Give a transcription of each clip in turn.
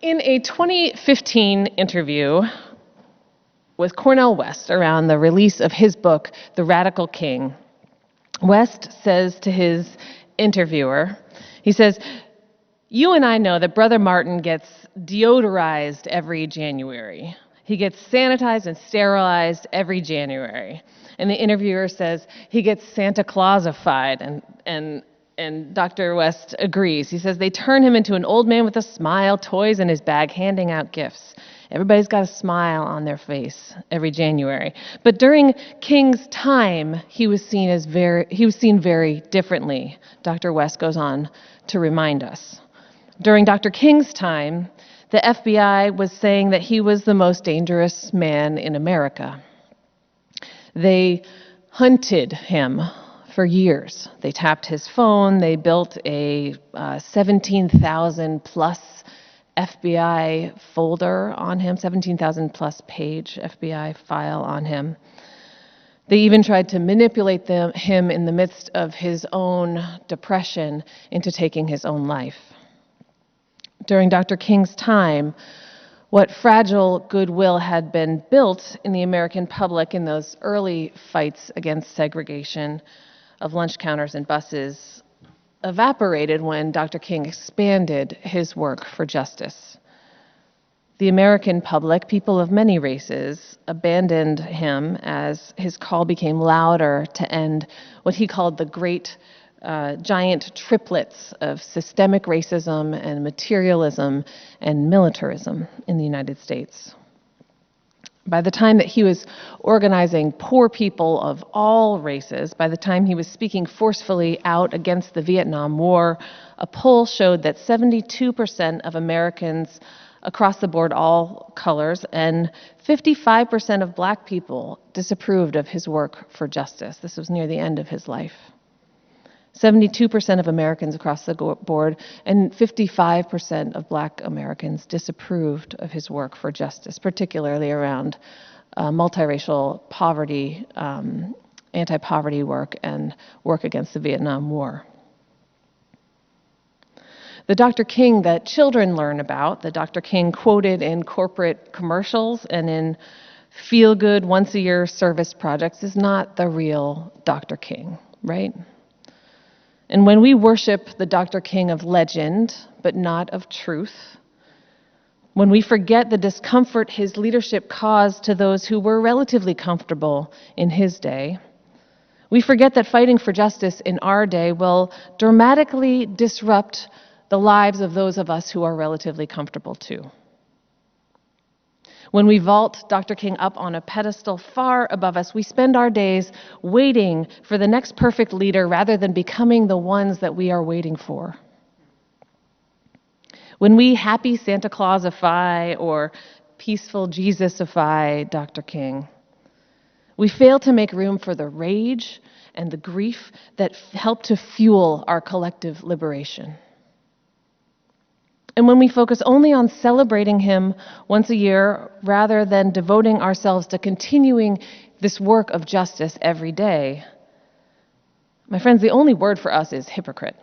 In a 2015 interview with Cornel West around the release of his book, The Radical King, West says to his interviewer, he says, "You and I know that Brother Martin gets deodorized every January. He gets sanitized and sterilized every January." And the interviewer says, "He gets Santa Clausified," and Dr. West agrees. He says, "They turn him into an old man with a smile, toys in his bag, handing out gifts. Everybody's got a smile on their face every January." But during King's time, he was seen very differently. Dr. West goes on to remind us. During Dr. King's time, the FBI was saying that he was the most dangerous man in America. They hunted him for years. They tapped his phone. They built a 17,000 plus FBI folder on him, 17,000 plus page FBI file on him. They even tried to manipulate him in the midst of his own depression into taking his own life. During Dr. King's time, what fragile goodwill had been built in the American public in those early fights against segregation of lunch counters and buses evaporated when Dr. King expanded his work for justice. The American public, people of many races, abandoned him as his call became louder to end what he called the great giant triplets of systemic racism and materialism and militarism in the United States. By the time that he was organizing poor people of all races, by the time he was speaking forcefully out against the Vietnam War, a poll showed that 72% of Americans across the board, all colors, and 55% of black people disapproved of his work for justice. This was near the end of his life. 72% of Americans across the board and 55% of black Americans disapproved of his work for justice, particularly around multiracial poverty, anti-poverty work, and work against the Vietnam War. The Dr. King that children learn about, the Dr. King quoted in corporate commercials and in feel-good once-a-year service projects, is not the real Dr. King, right? And when we worship the Dr. King of legend, but not of truth, when we forget the discomfort his leadership caused to those who were relatively comfortable in his day, we forget that fighting for justice in our day will dramatically disrupt the lives of those of us who are relatively comfortable too. When we vault Dr. King up on a pedestal far above us, we spend our days waiting for the next perfect leader rather than becoming the ones that we are waiting for. When we happy Santa Clausify or peaceful Jesusify Dr. King, we fail to make room for the rage and the grief that help to fuel our collective liberation. And when we focus only on celebrating him once a year rather than devoting ourselves to continuing this work of justice every day, my friends, the only word for us is hypocrite.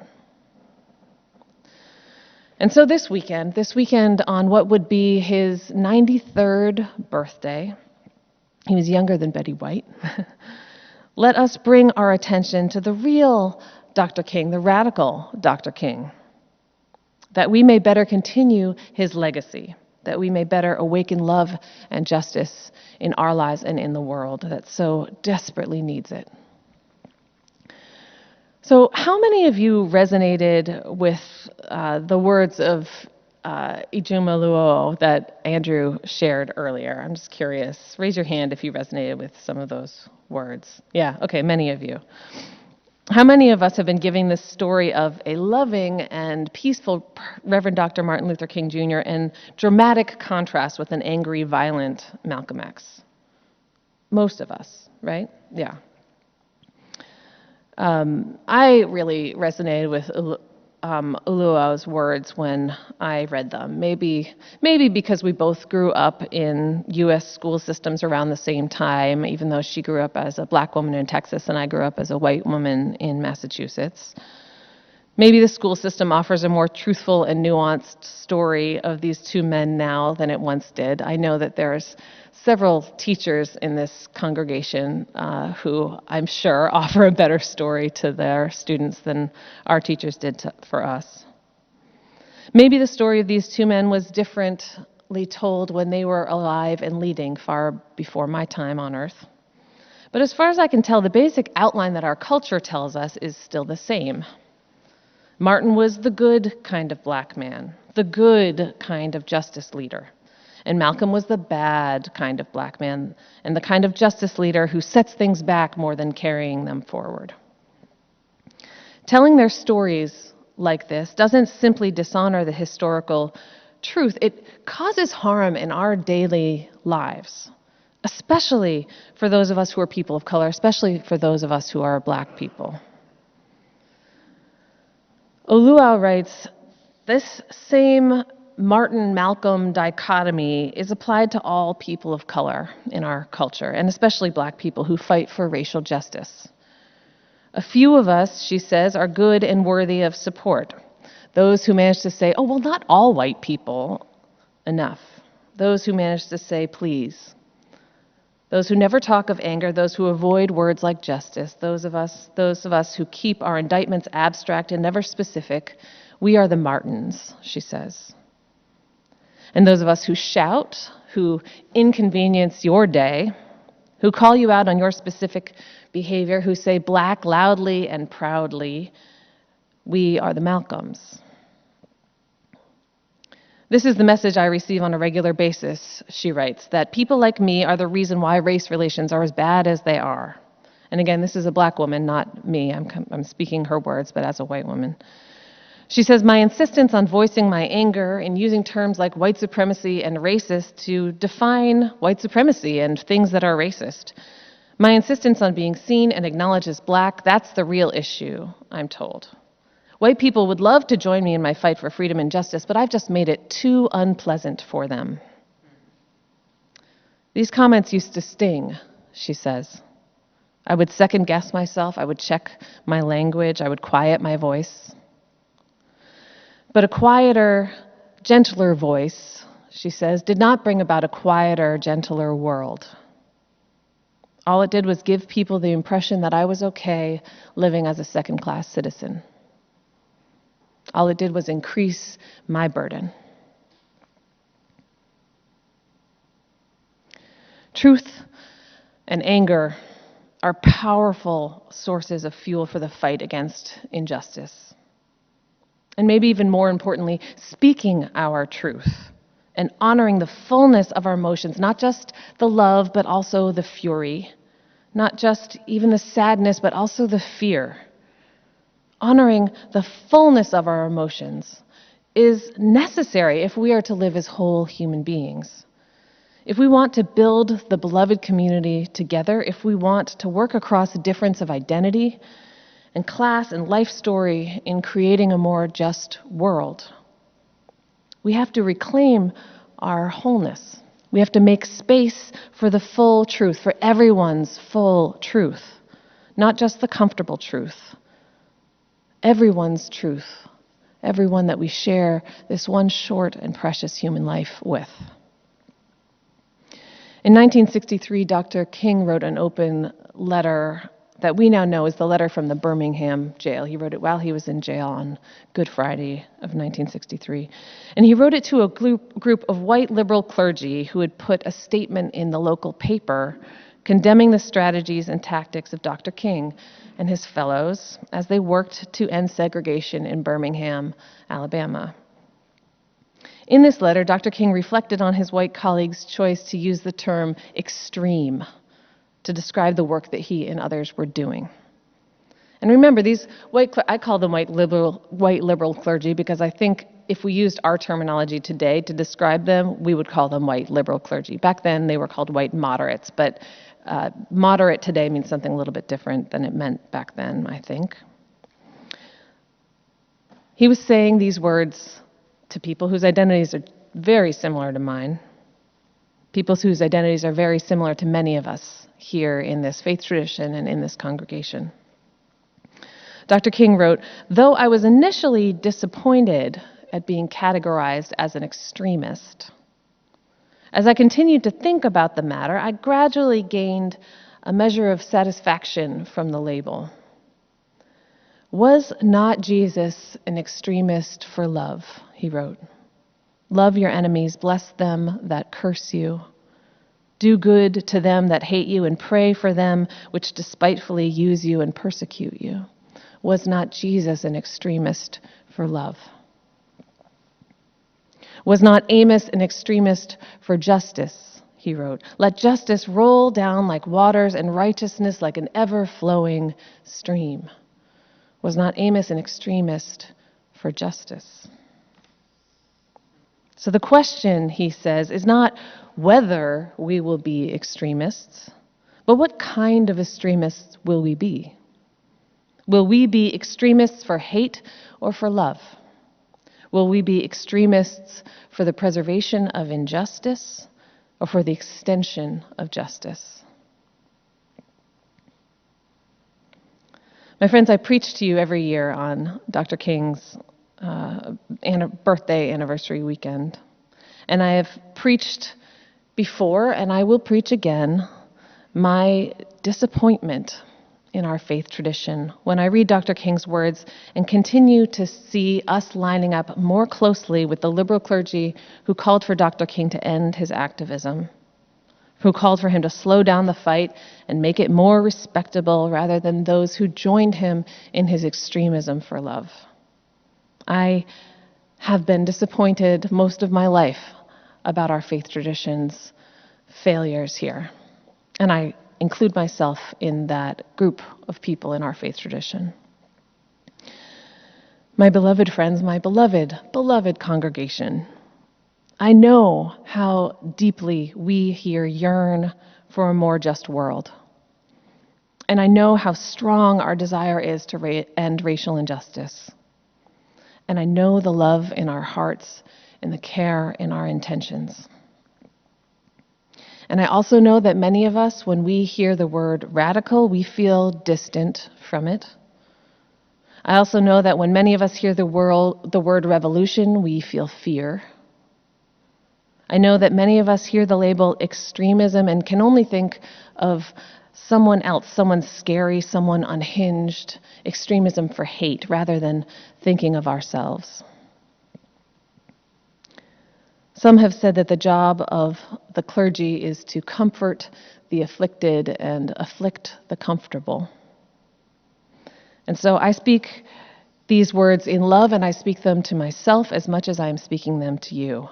And so this weekend on what would be his 93rd birthday, he was younger than Betty White, let us bring our attention to the real Dr. King, the radical Dr. King, that we may better continue his legacy, that we may better awaken love and justice in our lives and in the world that so desperately needs it. So how many of you resonated with the words of Ijoma Luo that Andrew shared earlier? I'm just curious. Raise your hand if you resonated with some of those words. Yeah, okay, many of you. How many of us have been giving this story of a loving and peaceful Reverend Dr. Martin Luther King Jr. in dramatic contrast with an angry, violent Malcolm X? Most of us, right? Yeah. I really resonated with Uluo's words when I read them. Maybe because we both grew up in U.S. school systems around the same time, even though she grew up as a black woman in Texas and I grew up as a white woman in Massachusetts. Maybe the school system offers a more truthful and nuanced story of these two men now than it once did. I know that there's several teachers in this congregation who I'm sure offer a better story to their students than our teachers did for us. Maybe the story of these two men was differently told when they were alive and leading far before my time on earth. But as far as I can tell, the basic outline that our culture tells us is still the same. Martin was the good kind of black man, the good kind of justice leader. And Malcolm was the bad kind of black man and the kind of justice leader who sets things back more than carrying them forward. Telling their stories like this doesn't simply dishonor the historical truth, it causes harm in our daily lives, especially for those of us who are people of color, especially for those of us who are black people. Oluau writes, this same Martin-Malcolm dichotomy is applied to all people of color in our culture, and especially black people who fight for racial justice. A few of us, she says, are good and worthy of support. Those who manage to say, oh, well, not all white people, enough. Those who manage to say, please. Those who never talk of anger, those who avoid words like justice, those of us who keep our indictments abstract and never specific, we are the Martins, she says. And those of us who shout, who inconvenience your day, who call you out on your specific behavior, who say black loudly and proudly, we are the Malcolms. This is the message I receive on a regular basis, she writes, that people like me are the reason why race relations are as bad as they are. And again, this is a black woman, not me. I'm speaking her words, but as a white woman. She says, my insistence on voicing my anger and using terms like white supremacy and racist to define white supremacy and things that are racist. My insistence on being seen and acknowledged as black, that's the real issue, I'm told. White people would love to join me in my fight for freedom and justice, but I've just made it too unpleasant for them. These comments used to sting, she says. I would second guess myself, I would check my language, I would quiet my voice. But a quieter, gentler voice, she says, did not bring about a quieter, gentler world. All it did was give people the impression that I was okay living as a second-class citizen. All it did was increase my burden. Truth and anger are powerful sources of fuel for the fight against injustice. And maybe even more importantly, speaking our truth and honoring the fullness of our emotions, not just the love, but also the fury, not just even the sadness, but also the fear. Honoring the fullness of our emotions is necessary if we are to live as whole human beings. If we want to build the beloved community together, if we want to work across the difference of identity and class and life story in creating a more just world, we have to reclaim our wholeness. We have to make space for the full truth, for everyone's full truth, not just the comfortable truth. Everyone's truth, everyone that we share this one short and precious human life with. In 1963, Dr. King wrote an open letter that we now know is the letter from the Birmingham jail. He wrote it while he was in jail on Good Friday of 1963. And he wrote it to a group of white liberal clergy who had put a statement in the local paper condemning the strategies and tactics of Dr. King and his fellows as they worked to end segregation in Birmingham, Alabama. In this letter, Dr. King reflected on his white colleagues' choice to use the term extreme to describe the work that he and others were doing. And remember, these I call them white liberal clergy because I think if we used our terminology today to describe them, we would call them white liberal clergy. Back then, they were called white moderates, but moderate today means something a little bit different than it meant back then, I think. He was saying these words to people whose identities are very similar to mine, people whose identities are very similar to many of us here in this faith tradition and in this congregation. Dr. King wrote, "Though I was initially disappointed at being categorized as an extremist, as I continued to think about the matter, I gradually gained a measure of satisfaction from the label. Was not Jesus an extremist for love?" he wrote. "Love your enemies, bless them that curse you. Do good to them that hate you, and pray for them which despitefully use you and persecute you. Was not Jesus an extremist for love? Was not Amos an extremist for justice?" he wrote. "Let justice roll down like waters and righteousness like an ever-flowing stream." Was not Amos an extremist for justice? So the question, he says, is not whether we will be extremists, but what kind of extremists will we be? Will we be extremists for hate or for love? Will we be extremists for the preservation of injustice or for the extension of justice? My friends, I preach to you every year on Dr. King's birthday anniversary weekend. And I have preached before, and I will preach again, my disappointment in our faith tradition when I read Dr. King's words and continue to see us lining up more closely with the liberal clergy who called for Dr. King to end his activism, who called for him to slow down the fight and make it more respectable rather than those who joined him in his extremism for love. I have been disappointed most of my life about our faith tradition's failures here. And I include myself in that group of people in our faith tradition. My beloved friends, my beloved congregation, I know how deeply we here yearn for a more just world. And I know how strong our desire is to end racial injustice. And I know the love in our hearts and the care in our intentions. And I also know that many of us, when we hear the word radical, we feel distant from it. I also know that when many of us hear the word revolution, we feel fear. I know that many of us hear the label extremism and can only think of someone else, someone scary, someone unhinged, extremism for hate, rather than thinking of ourselves. Some have said that the job of the clergy is to comfort the afflicted and afflict the comfortable. And so I speak these words in love, and I speak them to myself as much as I am speaking them to you.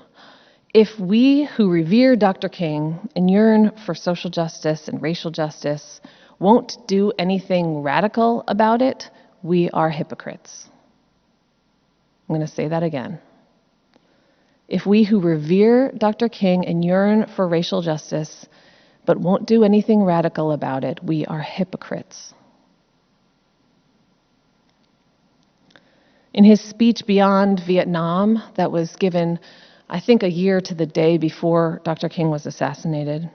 If we who revere Dr. King and yearn for social justice and racial justice won't do anything radical about it, we are hypocrites. I'm going to say that again. If we who revere Dr. King and yearn for racial justice but won't do anything radical about it, we are hypocrites. In his speech beyond Vietnam that was given, I think, a year to the day before Dr. King was assassinated,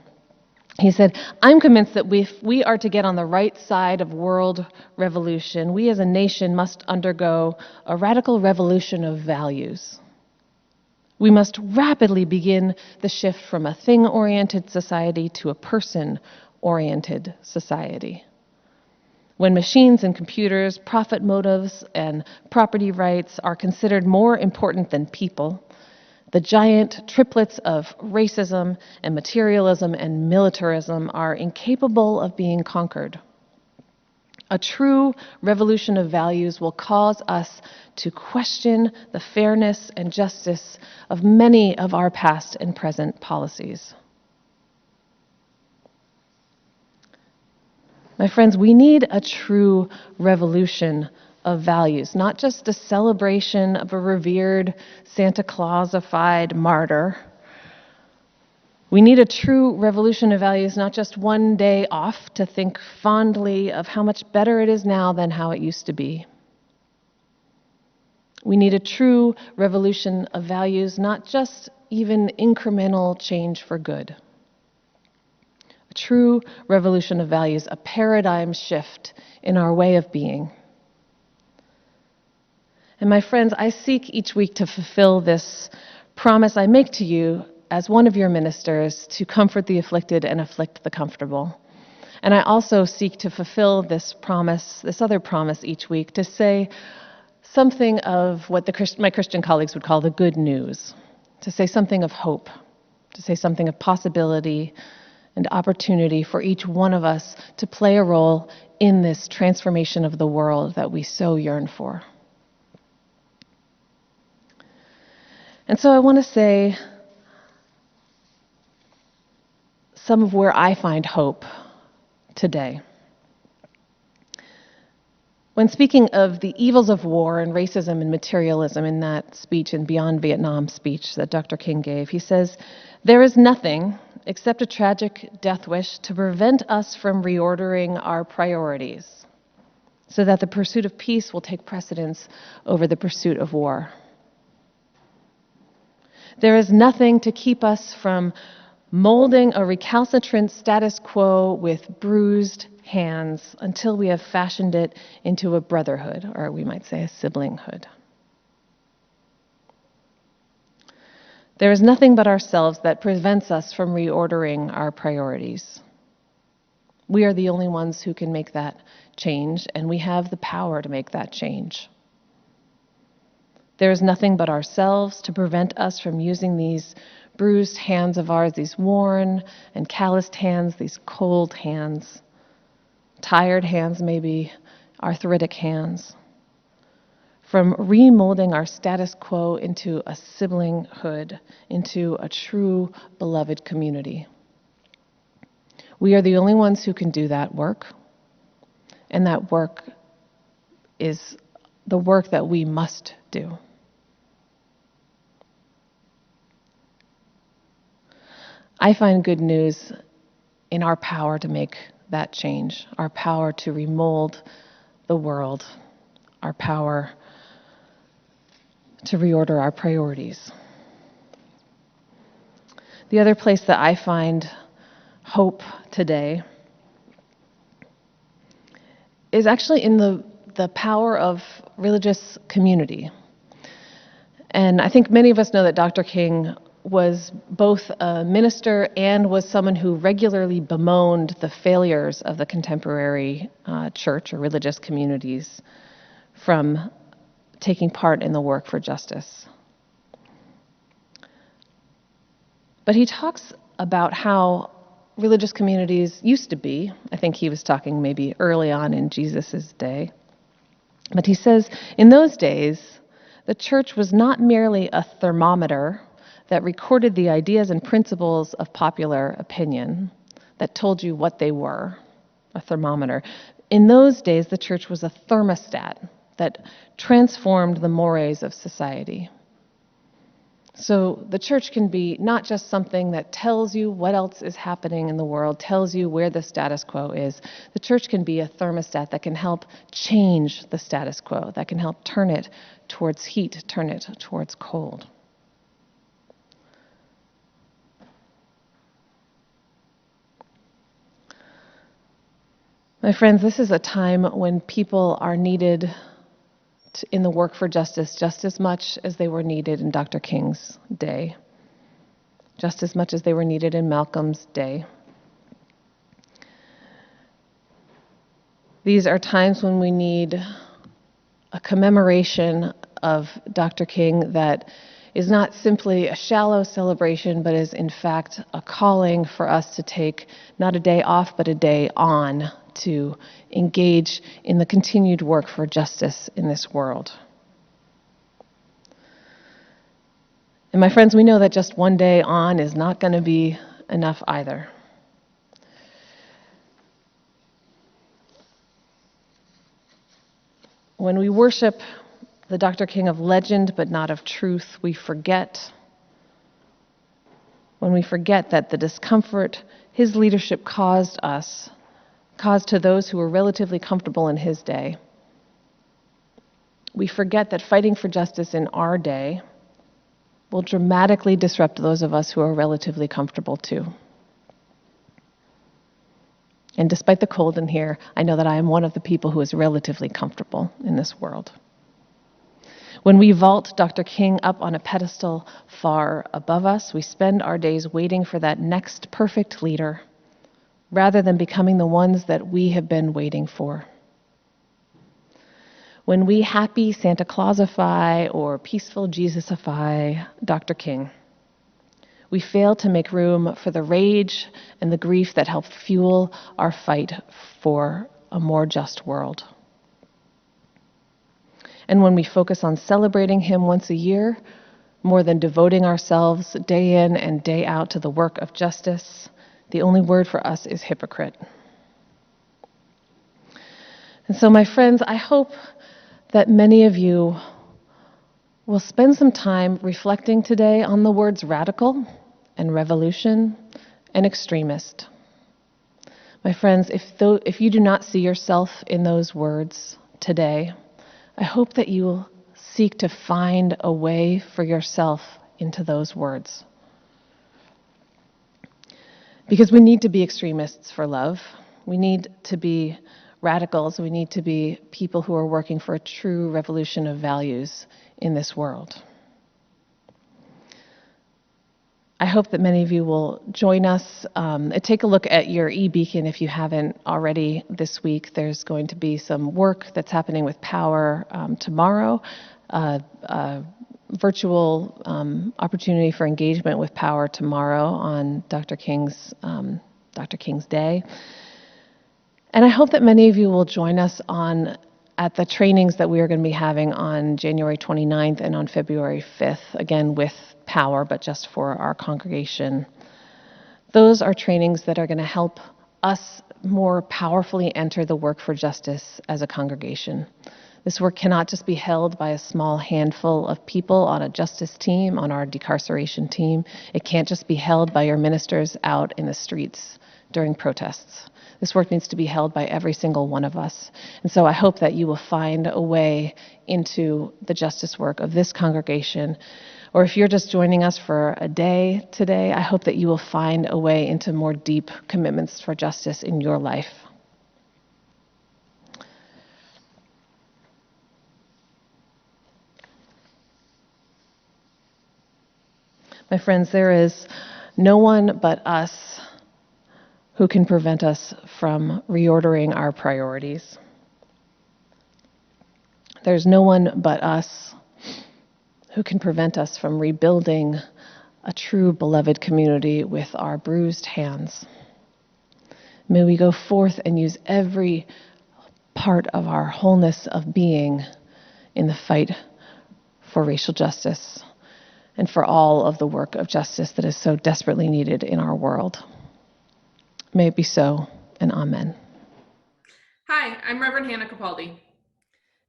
he said, "I'm convinced that if we are to get on the right side of world revolution, we as a nation must undergo a radical revolution of values. We must rapidly begin the shift from a thing-oriented society to a person-oriented society. When machines and computers, profit motives, and property rights are considered more important than people, the giant triplets of racism and materialism and militarism are incapable of being conquered. A true revolution of values will cause us to question the fairness and justice of many of our past and present policies." My friends, we need a true revolution of values, not just a celebration of a revered Santa Clausified martyr. We need a true revolution of values, not just one day off to think fondly of how much better it is now than how it used to be. We need a true revolution of values, not just even incremental change for good. A true revolution of values, a paradigm shift in our way of being. And my friends, I seek each week to fulfill this promise I make to you as one of your ministers to comfort the afflicted and afflict the comfortable. And I also seek to fulfill this promise, this other promise each week, to say something of what my Christian colleagues would call the good news, to say something of hope, to say something of possibility and opportunity for each one of us to play a role in this transformation of the world that we so yearn for. And so I want to say some of where I find hope today. When speaking of the evils of war and racism and materialism in that speech and Beyond Vietnam speech that Dr. King gave, he says, "There is nothing except a tragic death wish to prevent us from reordering our priorities so that the pursuit of peace will take precedence over the pursuit of war. There is nothing to keep us from molding a recalcitrant status quo with bruised hands until we have fashioned it into a brotherhood, or we might say a siblinghood. There is nothing but ourselves that prevents us from reordering our priorities. We are the only ones who can make that change, and we have the power to make that change. There is nothing but ourselves to prevent us from using these bruised hands of ours, these worn and calloused hands, these cold hands, tired hands maybe, arthritic hands, from remolding our status quo into a siblinghood, into a true beloved community. We are the only ones who can do that work, and that work is the work that we must do. I find good news in our power to make that change, our power to remold the world, our power to reorder our priorities. The other place that I find hope today is actually in the power of religious community. And I think many of us know that Dr. King was both a minister and was someone who regularly bemoaned the failures of the contemporary church or religious communities from taking part in the work for justice. But he talks about how religious communities used to be. I think he was talking maybe early on in Jesus' day. But he says, in those days, the church was not merely a thermometer that recorded the ideas and principles of popular opinion, that told you what they were, a thermometer. In those days, the church was a thermostat that transformed the mores of society. So the church can be not just something that tells you what else is happening in the world, tells you where the status quo is. The church can be a thermostat that can help change the status quo, that can help turn it towards heat, turn it towards cold. My friends, this is a time when people are needed in the work for justice just as much as they were needed in Dr. King's day, just as much as they were needed in Malcolm's day. These are times when we need a commemoration of Dr. King that is not simply a shallow celebration, but is in fact a calling for us to take not a day off, but a day on to engage in the continued work for justice in this world. And my friends, we know that just one day on is not going to be enough either. When we worship the Dr. King of legend but not of truth, we forget. When we forget that the discomfort his leadership caused to those who were relatively comfortable in his day, we forget that fighting for justice in our day will dramatically disrupt those of us who are relatively comfortable too. And despite the cold in here, I know that I am one of the people who is relatively comfortable in this world. When we vault Dr. King up on a pedestal far above us, we spend our days waiting for that next perfect leader, rather than becoming the ones that we have been waiting for. When we happy Santa Clausify or peaceful Jesusify Dr. King, we fail to make room for the rage and the grief that help fuel our fight for a more just world. And when we focus on celebrating him once a year, more than devoting ourselves day in and day out to the work of justice, the only word for us is hypocrite. And so, my friends, I hope that many of you will spend some time reflecting today on the words radical and revolution and extremist. My friends, if you do not see yourself in those words today, I hope that you will seek to find a way for yourself into those words. Because we need to be extremists for love. We need to be radicals. We need to be people who are working for a true revolution of values in this world. I hope that many of you will join us. Take a look at your e-beacon if you haven't already this week. There's going to be some work that's happening with Power tomorrow, virtual opportunity for engagement with Power tomorrow on Dr. King's Day. And I hope that many of you will join us at the trainings that we are going to be having on January 29th and on February 5th, again with Power, but just for our congregation. Those are trainings that are going to help us more powerfully enter the work for justice as a congregation. This work cannot just be held by a small handful of people on a justice team, on our decarceration team. It can't just be held by your ministers out in the streets during protests. This work needs to be held by every single one of us. And so I hope that you will find a way into the justice work of this congregation. Or if you're just joining us for a day today, I hope that you will find a way into more deep commitments for justice in your life. My friends, there is no one but us who can prevent us from reordering our priorities. There's no one but us who can prevent us from rebuilding a true beloved community with our bruised hands. May we go forth and use every part of our wholeness of being in the fight for racial justice and for all of the work of justice that is so desperately needed in our world. May it be so, and amen. Hi, I'm Reverend Hannah Capaldi.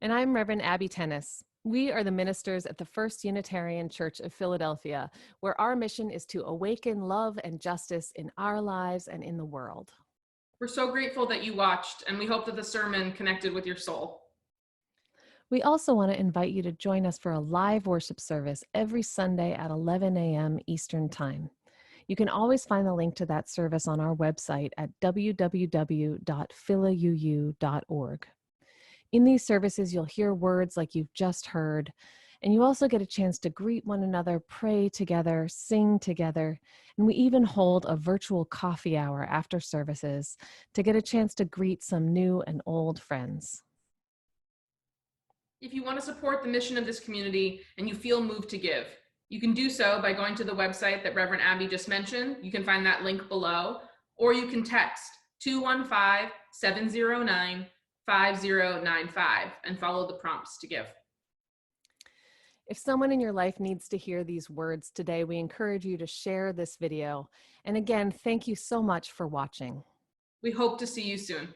And I'm Reverend Abbey Tennis. We are the ministers at the First Unitarian Church of Philadelphia, where our mission is to awaken love and justice in our lives and in the world. We're so grateful that you watched, and we hope that the sermon connected with your soul. We also want to invite you to join us for a live worship service every Sunday at 11 a.m. Eastern Time. You can always find the link to that service on our website at www.philauu.org. In these services, you'll hear words like you've just heard, and you also get a chance to greet one another, pray together, sing together, and we even hold a virtual coffee hour after services to get a chance to greet some new and old friends. If you want to support the mission of this community and you feel moved to give, you can do so by going to the website that Reverend Abbey just mentioned. You can find that link below, or you can text 215-709-5095 and follow the prompts to give. If someone in your life needs to hear these words today, we encourage you to share this video. And again, thank you so much for watching. We hope to see you soon.